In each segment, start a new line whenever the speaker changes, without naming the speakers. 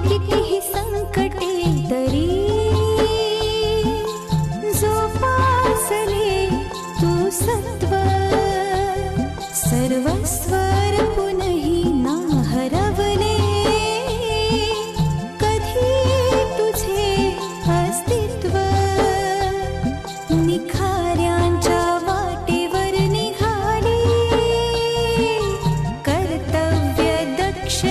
कितीही संकटे तरी जोपासले तू सत्व सर्वस्व पुनही ना हरवले कधी तुझे अस्तित्व निखाऱ्यांच्या वाटेवर निघाली कर्तव्य दक्ष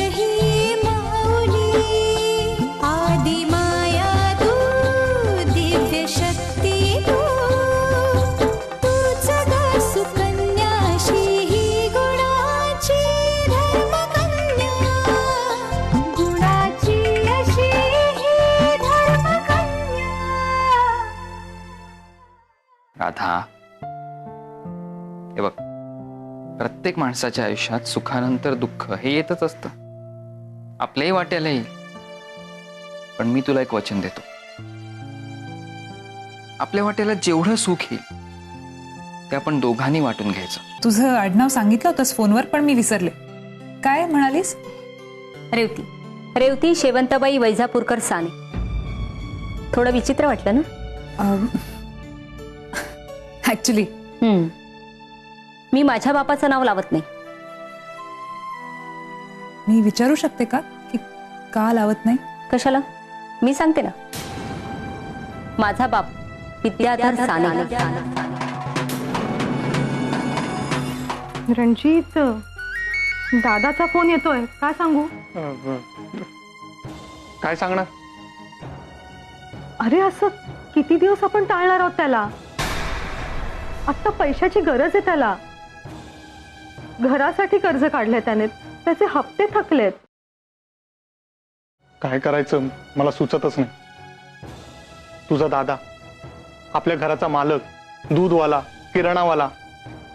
राधा, हे बघ, प्रत्येक माणसाच्या आयुष्यात सुखानंतर दुःख हे येतच असतं. आपल्याही वाट्याला येईल. पण मी तुला एक वचन देतो, आपल्या वाट्याला जेवढं सुख येईल ते आपण दोघांनी वाटून घ्यायचं.
तुझं आडनाव सांगितलं होतंस फोनवर, पण मी विसरले. काय म्हणालीस?
रेवती. रेवती शेवंतबाई वैजापूरकर साने. थोडं विचित्र वाटलं ना?
ऍक्च्युली
मी माझ्या बापाचं नाव लावत नाही.
मी विचारू शकते का की का लावत नाही?
कशाला? मी सांगते ना. माझा बाप विद्याधर साने.
रणजित, दादाचा फोन येतोय. काय सांगू?
काय सांगणार?
अरे असं किती दिवस आपण टाळणार आहोत त्याला? आता पैशाची गरज आहे त्याला. घरासाठी कर्ज काढले त्याने, त्याचे हप्ते थकलेत.
काय करायचं मला सुचतच नाही. तुझा दादा, आपल्या घराचा मालक, दूधवाला, किराणावाला,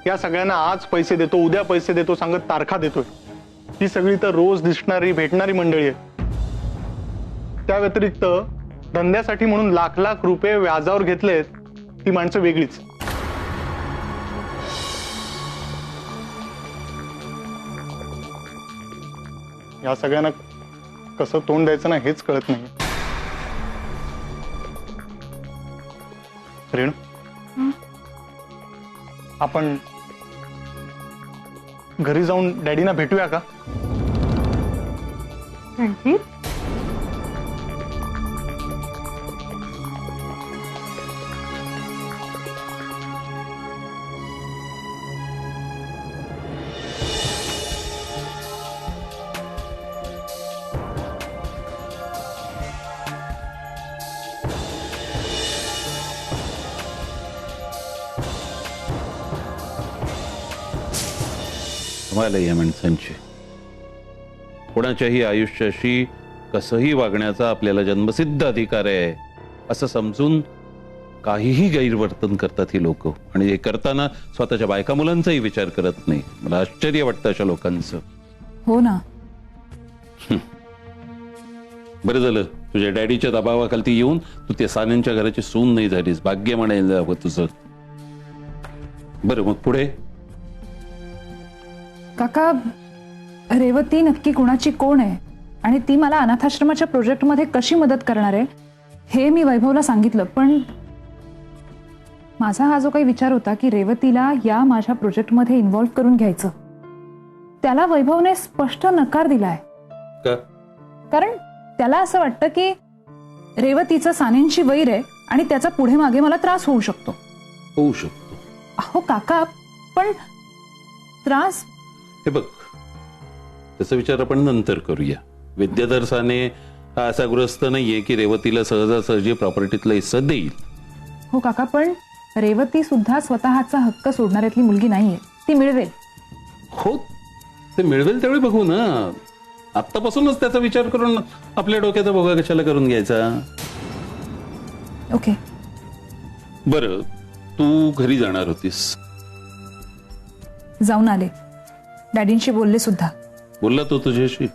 या सगळ्यांना आज पैसे देतो, उद्या पैसे देतो सांगत तारखा देतोय. ही सगळी तर रोज दिसणारी भेटणारी मंडळी आहे. त्या व्यतिरिक्त धंद्यासाठी म्हणून लाख लाख रुपये व्याजावर घेतलेत ती माणसं वेगळीच. या सगळ्यांना कसं तोंड द्यायचं ना हेच कळत नाही. रेणू, आपण घरी जाऊन डॅडीना भेटूया का?
रणजित,
कमाल आहे या माणसांची. कोणाच्याही आयुष्याशी कसंही वागण्याचा आपल्याला जन्मसिद्ध अधिकार आहे असं समजून काहीही गैरवर्तन करतात ही लोक. आणि हे करताना स्वतःच्या बायका मुलांचाही विचार करत नाही. मला आश्चर्य वाटतं अशा लोकांचं.
हो ना.
बरं झालं तुझ्या डॅडीच्या दबावाखाली येऊन तू त्या सान्यांच्या घराची सून नाही झालीस. भाग्य म्हणायला हवं तुझं. बरं मग पुढे?
काका, रेवती नक्की कुणाची कोण आहे आणि ती मला अनाथाश्रमाच्या प्रोजेक्टमध्ये कशी मदत करणार आहे हे मी वैभवला सांगितलं. पण माझा हा जो काही विचार होता की रेवतीला या माझ्या प्रोजेक्टमध्ये इन्व्हॉल्व करून घ्यायचं, त्याला वैभवने स्पष्ट नकार दिलाय. कारण त्याला असं वाटतं की रेवतीचं सानेंशी वैर आहे आणि त्याचा पुढे मागे मला त्रास होऊ शकतो.
होऊ शकतो?
अहो काका, पण त्रास?
हे बघ, त्याचा विचार आपण नंतर करूया. विद्याधर साने हा असा गृहस्थ नाहीये की रेवतीला सहजासहजी प्रॉपर्टीतला हिस्सा देईल.
हो काका, पण रेवती सुद्धा स्वतःचा हक्क सोडणाऱ्यातली मुलगी नाहीये. ती मिळवेल.
हो, ते मिळवेल त्यावेळी बघू ना. आत्तापासूनच त्याचा विचार करून आपल्या डोक्याचा भोगा कशाला करून घ्यायचा?
ओके.
बरं, तू घरी जाणार होतीस?
जाऊन आले. डॅडींशी बोलले सुद्धा.
बोलला तो तुझ्याशी?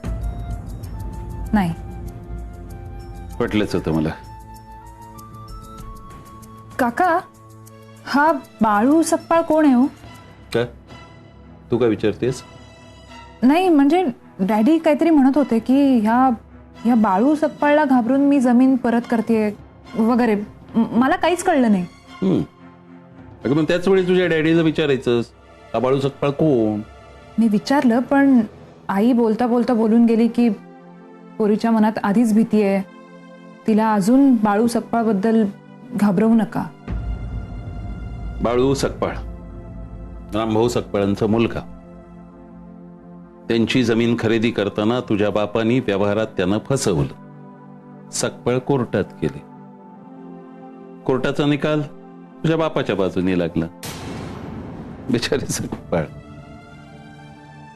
नाही.
वाटलंच होतं मला.
काका, हा बाळू सकपाळ कोण आहे हो?
का तू काय विचारतेस?
नाही म्हणजे डॅडी काहीतरी म्हणत होते की ह्या बाळू सकपाळला घाबरून मी जमीन परत करते वगैरे. मला काहीच कळलं नाही.
अगं मग त्याच वेळी तुझ्या डॅडीला विचारायचं, हा बाळू सकपाळ कोण?
मी विचारलं, पण आई बोलता बोलता बोलून गेली की पोरीच्या मनात आधीच भीती आहे, तिला अजून बाळू सकपाळ बद्दल घाबरवू नका.
बाळू सकपाळ रामभाऊ सकपाळांचा मुलगा. त्यांची जमीन खरेदी करताना तुझ्या बापानी व्यवहारात त्यानं फसवलं. सकपाळ कोर्टात गेले. कोर्टाचा निकाल तुझ्या बापाच्या बाजूने लागला. बिचारी सकपाळ.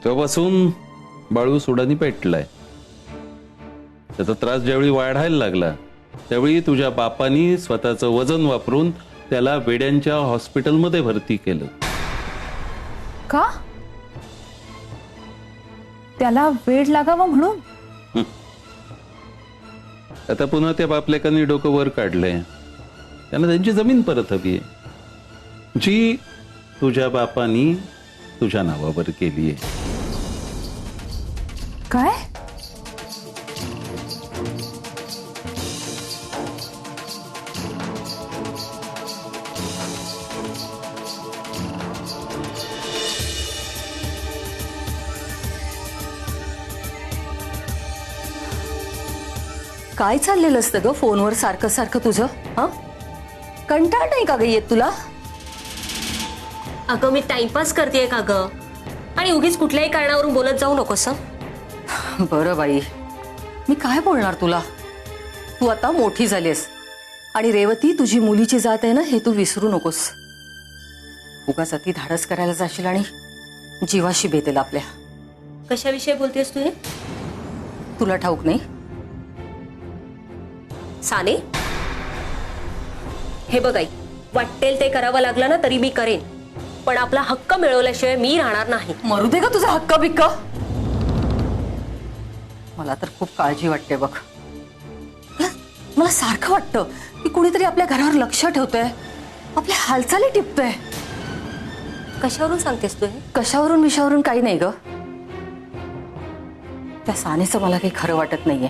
तेव्हापासून बाळू सुडानी पेटलाय. त्याचा त्रास ज्यावेळी वाढायला लागला त्यावेळी तुझ्या बापानी स्वतःचं वजन वापरून त्याला वेड्यांच्या हॉस्पिटलमध्ये भरती केलं.
का? त्याला वेड लागावं म्हणून?
आता पुन्हा त्या बापलेकांनी डोकं वर काढलंय. त्यांना त्यांची जमीन परत हवी आहे, जी तुझ्या बापानी तुझ्या नावावर केली आहे.
काय?
काय चाललेलं असतं ग फोनवर सारखं सारखं तुझं? हा, कंटाळ नाही का ग येत तुला?
अगं मी टाइमपास करतेय का ग? आणि उगीच कुठल्याही कारणावरून बोलत जाऊ नकोस.
बरं बाई, मी काय बोलणार तुला? तू आता मोठी झालीस आणि रेवती तुझी मुलीची जात आहे ना, हे तू विसरू नकोस. उगाच अति धाडस करायला जाशील आणि जीवाशी बेतेल आपल्या.
कशाविषयी बोलतेस तू हे?
तुला ठाऊक नाही?
साने, हे बघ आई, वाटेल ते करावं लागलं ना तरी मी करेन, पण आपला हक्क मिळवल्याशिवाय मी राहणार नाही.
मरू दे का तुझा हक्क बिक्क? मला तर खूप काळजी वाटते बघ. मला सारखं वाटतं की कुणीतरी आपल्या घरावर लक्ष ठेवतंय, आपल्या हालचाली टिपतंय.
कशावरून सांगतेस तू हे?
कशावरून विषयावरून काही नाही ग. त्या सानेचं मला काही खरं वाटत नाहीये.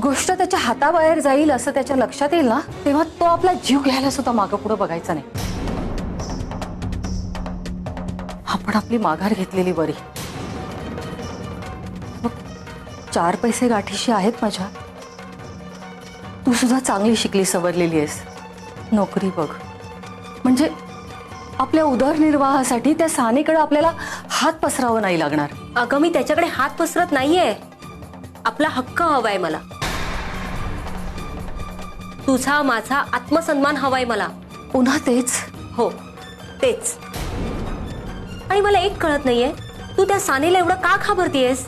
गोष्ट त्याच्या हाताबाहेर जाईल असं त्याच्या लक्षात येईल ना, तेव्हा तो आपला जीव घ्यायला सुद्धा मागं पुढं बघायचा नाही. आपण आपली माघार घेतलेली बरी. मग 4 पैसे गाठीशी आहेत माझ्या. तू सुद्धा चांगली शिकली सवरलेली आहेस. नोकरी बघ. म्हणजे आपल्या उदरनिर्वाहासाठी त्या सानेकडे आपल्याला हात पसरावं नाही लागणार.
अगं मी त्याच्याकडे हात पसरत नाहीये. आपला हक्क हवाय मला. तुझा माझा आत्मसन्मान हवाय मला.
पुन्हा तेच?
हो तेच. आणि मला एक कळत नाहीये, तू त्या सानेला एवढं का घाबरतीयस?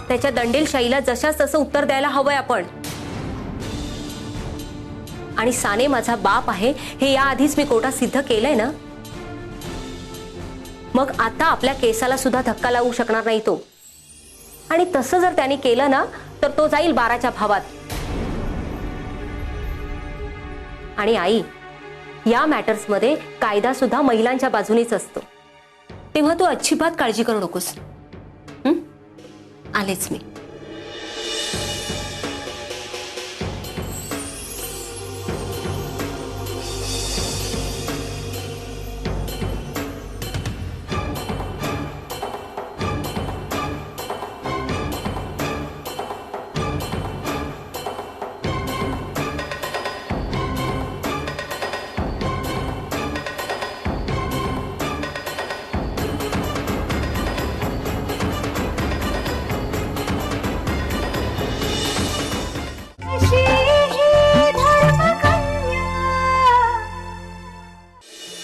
त्याच्या दंडेलशाहीला जशाच तसं उत्तर द्यायला हवंय आपण. आणि साने माझा बाप आहे हे याआधीच मी कोर्टात सिद्ध केलंय ना. मग आता आपल्या केसाला सुद्धा धक्का लावू शकणार नाही तो. आणि तसं जर त्याने केलं ना तर तो जाईल 12च्या भावात. आणि आई, या मॅटर्समध्ये कायदा सुद्धा महिलांच्या बाजूनेच असतो. तेव्हा तू अजिबात काळजी करू नकोस. आलेच मी.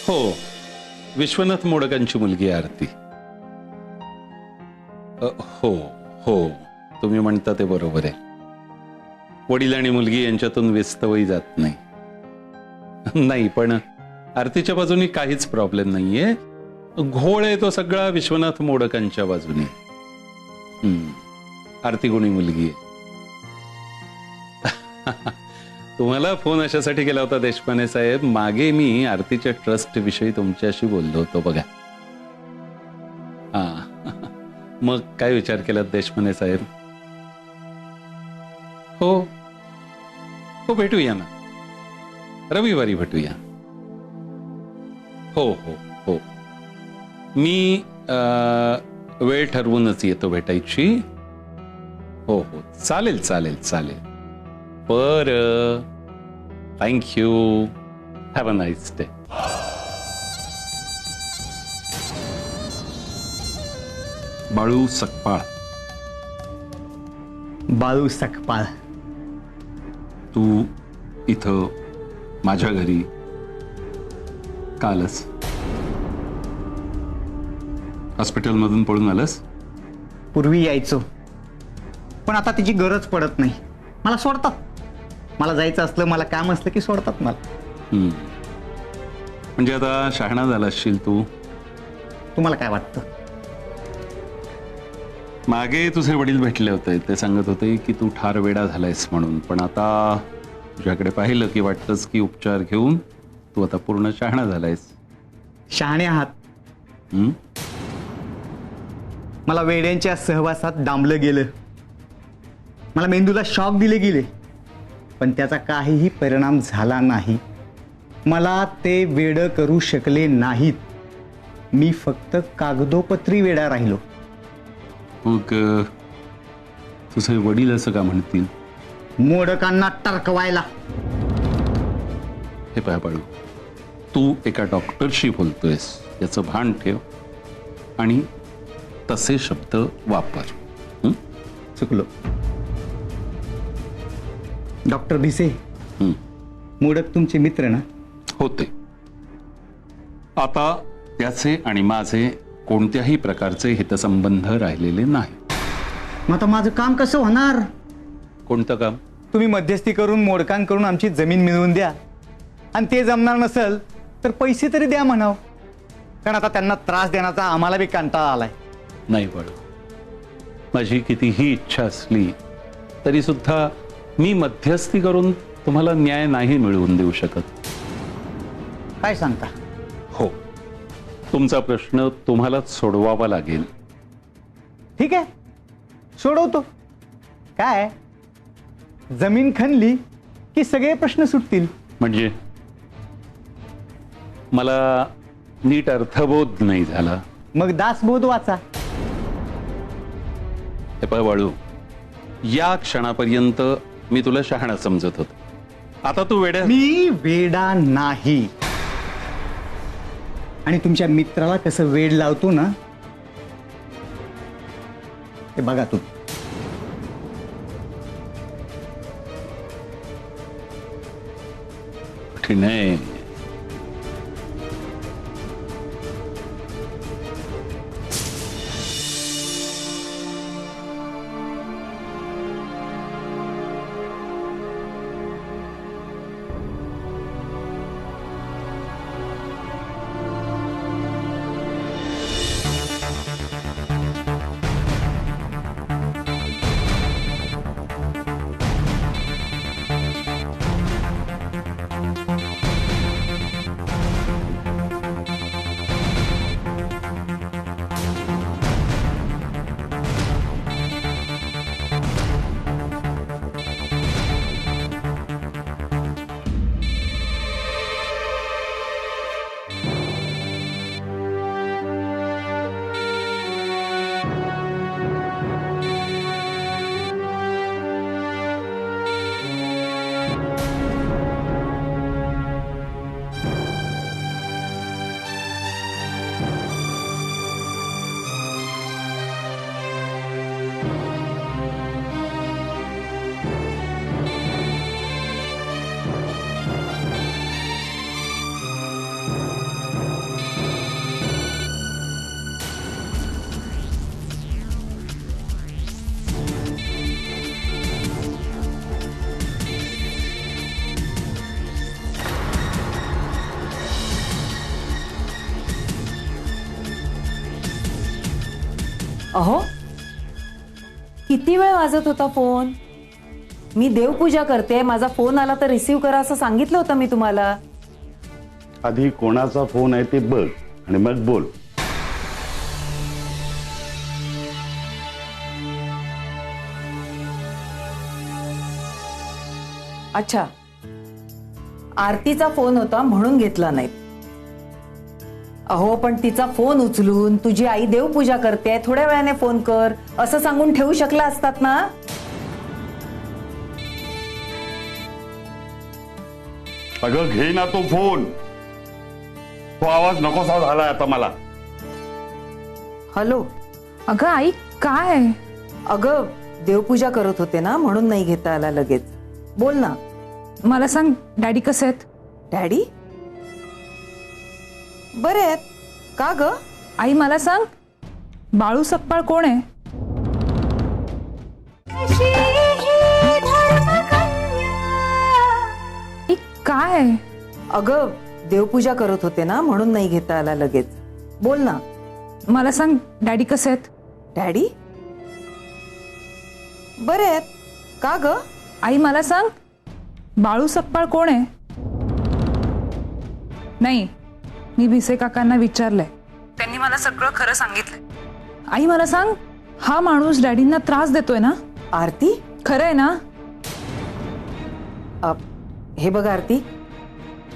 हो, विश्वनाथ मोडकांची मुलगी आरती. हो हो, तुम्ही म्हणता ते बरोबर आहे. वडील आणि मुलगी यांच्यातून विस्तवही जात नाही. नाही, पण आरतीच्या बाजूने काहीच प्रॉब्लेम नाहीये. घोळ आहे तो सगळा विश्वनाथ मोडकांच्या बाजूने. आरती गुणी मुलगी आहे. तुम्हाला फोन अशासाठी केला होता देशपांडे साहेब, मागे मी आरतीच्या ट्रस्ट विषयी तुमच्याशी बोललो होतो बघा. हा, मग काय विचार केलात देशपांडे साहेब? हो हो, भेटूया ना, रविवारी भेटूया. हो हो हो, मी वेळ ठरवूनच येतो भेटायची. हो हो, चालेल चालेल चालेल. बरं, thank you, have a nice day. Balu Sakpal.
Balu Sakpal,
तू इथं माझ्या घरी कालच हॉस्पिटलमधून पळून आलंस?
पूर्वी यायचो, पण आता तिची गरज पडत नाही. मला सोडतात. मला जायचं असलं, मला काम असलं की सोडतात मला.
म्हणजे आता शहाणा झाला असशील तू.
तुम्हाला काय वाटतं?
मागे तुझे वडील भेटले होते, ते सांगत होते की तू ठार वेडा झालायस म्हणून. पण आता तुझ्याकडे पाहिलं की वाटतंच की उपचार घेऊन तू आता पूर्ण शहाणा झालायस.
शहाणे आहात. मला वेड्यांच्या सहवासात डांबलं गेलं. मला मेंदूला शॉक दिले गेले, पण त्याचा काहीही परिणाम झाला नाही. मला ते वेडं करू शकले नाहीत. मी फक्त कागदोपत्री वेडा राहिलो.
मग तुझे वडील असं का म्हणतील?
मोडकांना टरकवायला.
हे पाय बाळू, तू एका डॉक्टरशी बोलतोयस याचं भान ठेव आणि तसे शब्द वापर.
चुकलो. डॉक्टर भिसे, मोडक तुमचे मित्र ना?
होते. आता त्याचे आणि माझे कोणत्याही प्रकारचे हितसंबंध राहिलेले नाही.
मग आता माझं काम कसं होणार?
कोणतं काम?
तुम्ही मध्यस्थी करून मोडकांकडून आमची जमीन मिळवून द्या, आणि ते जमणार नसेल तर पैसे तरी द्या म्हणाव. कारण आता त्यांना त्रास देण्याचा आम्हाला बी कंटाळा आलाय.
नाही बाळू, माझी कितीही इच्छा असली तरी सुद्धा मी मध्यस्थी करून तुम्हाला न्याय नाही मिळवून देऊ शकत.
काय सांगता?
हो, तुमचा प्रश्न तुम्हालाच सोडवावा लागेल.
ठीक आहे, सोडवतो. काय, जमीन खणली की सगळे प्रश्न सुटतील.
म्हणजे मला नीट अर्थबोध नाही झाला.
मग दासबोध वाचा.
हे पाय बाळू, या क्षणापर्यंत मी तुला शहाणा समजत होतो. आता तू वेड्या.
मी वेडा नाही. आणि तुमच्या मित्राला कसं वेड लावतो ना, ते बघा तू.
कठीण आहे.
अहो किती वेळ वाजत होता फोन? मी देवपूजा करते, माझा फोन आला तर रिसीव करा असं सांगितलं होतं मी तुम्हाला.
आधी कोणाचा फोन आहे ते बघ आणि मग बोल.
अच्छा, आरतीचा फोन होता म्हणून घेतला नाही. अहो पण तिचा फोन उचलून तुझी आई देवपूजा करते, थोड्या वेळाने फोन कर असं सांगून ठेवू शकला असतात ना.
अगं घे ना तो फोन. तो आवाज नकोसा झालाय आता मला.
हॅलो.
अगं आई काय?
अगं देवपूजा करत होते ना म्हणून नाही घेता आला लगेच. बोल ना.
मला सांग डॅडी कसे आहेत?
डॅडी बरे आहेत. का ग?
आई मला सांग बाळू सकपाळ कोण आहे? आई, काय?
अगं देवपूजा करत होते ना म्हणून नाही घेता आला लगेच. बोल ना.
मला सांग डॅडी कसे आहेत?
डॅडी बरे आहेत. का ग?
आई मला सांग बाळू सकपाळ कोण आहे? नाही, मी भिसे काकांना विचारलंय, त्यांनी मला सगळं खरं सांगितलंय. आई मला सांग हा माणूस डॅडींना त्रास देतोय ना?
आरती
खरं आहे ना?
हे बघ आरती,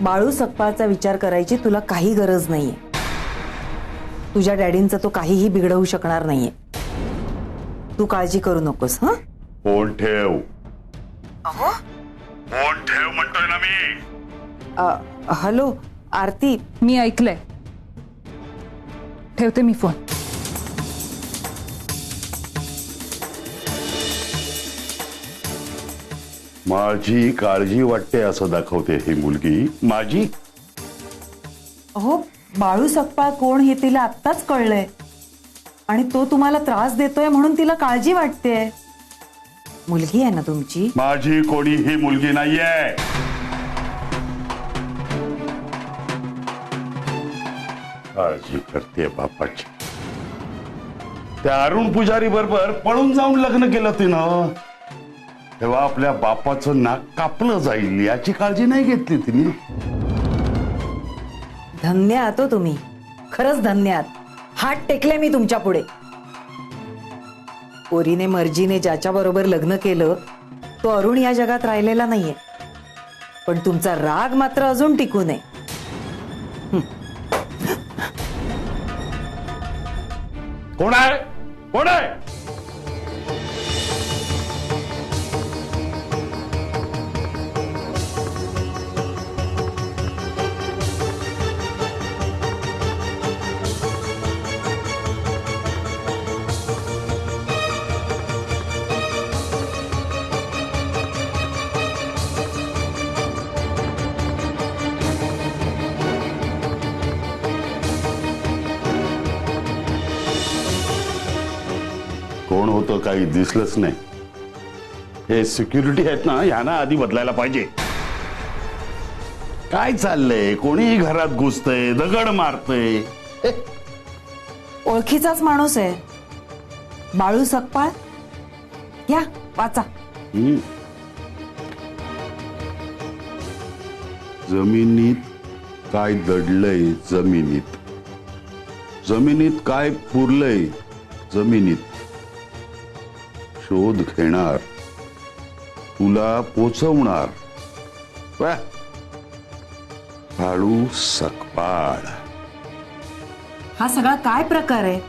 बाळू सकपाळचा विचार करायची तुला काही गरज नाहीये. तुझ्या डॅडींचं तो काहीही बिघडवू शकणार नाहीये. तू काळजी करू नकोस. हं
फोन ठेव.
अहो
फोन ठेव म्हणतोय ना मी.
हॅलो आरती.
मी ऐकलंय, ठेवते मी फोन.
माझी काळजी वाटते असं दाखवते ही मुलगी माझी.
अहो बाळू सकपाळ कोण हे तिला आत्ताच कळलंय आणि तो तुम्हाला त्रास देतोय म्हणून तिला काळजी वाटते. मुलगी आहे ना तुमची?
माझी कोणी ही मुलगी नाहीये. काळजी करते बापाची. त्या अरुण पुजारी बरोबर पळून जाऊन लग्न केलं तिनं, तेव्हा आपल्या बापाचं नाक कापलं जाईल याची काळजी नाही घेतली तिने.
धन्य आहात हो तुम्ही, खरंच धन्य आहात. हात टेकले मी तुमच्या पुढे. पोरीने मर्जीने ज्याच्या बरोबर लग्न केलं तो अरुण या जगात राहिलेला नाहीये, पण तुमचा राग मात्र अजून टिकू नये.
कोण आहे? कोण आहे? कोण होतं काही दिसलंच नाही. हे सिक्युरिटी आहेत ना, यांना आधी बदलायला पाहिजे. काय चाललंय? कोणी घरात घुसतंय, दगड मारतंय.
ओळखीचाच माणूस आहे बाळू सकपाळ. या वाचा.
जमिनीत काय दडलंय जमिनीत, जमिनीत काय पुरलंय जमिनीत, शोध घेणार, तुला पोचवणार. बाळू सकपाळ.
हा सगळा काय प्रकार आहे?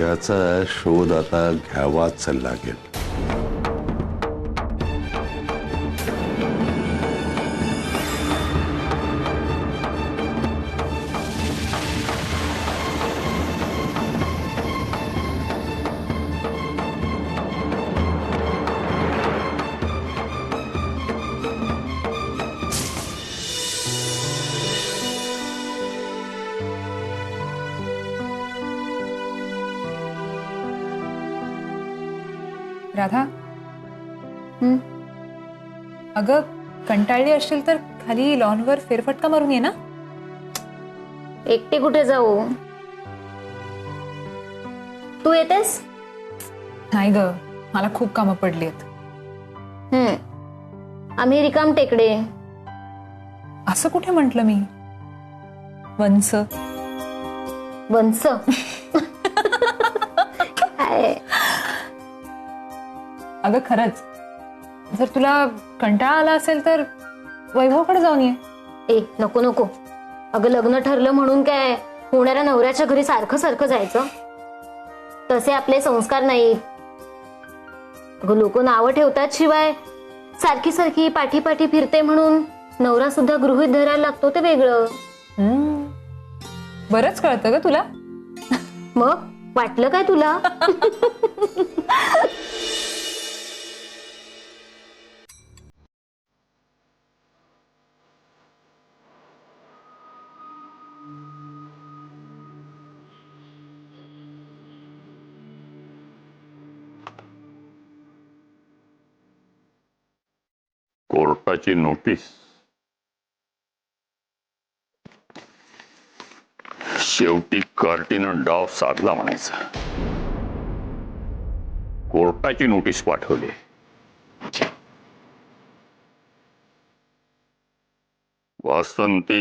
याचा शोध आता घ्यावाच लागेल.
राधा, अगं कंटाळली असशील तर खाली लॉनवर फेरफटका मारून ये ना.
एकटी कुठे जाऊ? तू येतेस?
नाही ग, मला खूप कामं पडली आहेत.
आम्ही रिकाम टेकडे.
असं कुठे म्हटलं मी? वंस
वंस काय?
अगं खरंच, जर तुला कंटाळा आला असेल तर वैभवकडे जाऊन ये.
ए नको नको. अगं लग्न ठरलं म्हणून काय होणाऱ्या नवऱ्याच्या घरी सारखं सारखं जायचं? तसे आपले संस्कार नाही. अगं लोक नावं ठेवतात, शिवाय सारखी सारखी पाठी पाठी फिरते म्हणून नवरा सुद्धा गृहीत धरायला लागतो ते वेगळं.
बरंच कळतं ग तुला.
मग वाटलं काय तुला?
कोर्टाची नोटीस. शेवटी कार्टीनं डाव साधला म्हणायचा. कोर्टाची नोटीस पाठवली. वासंती,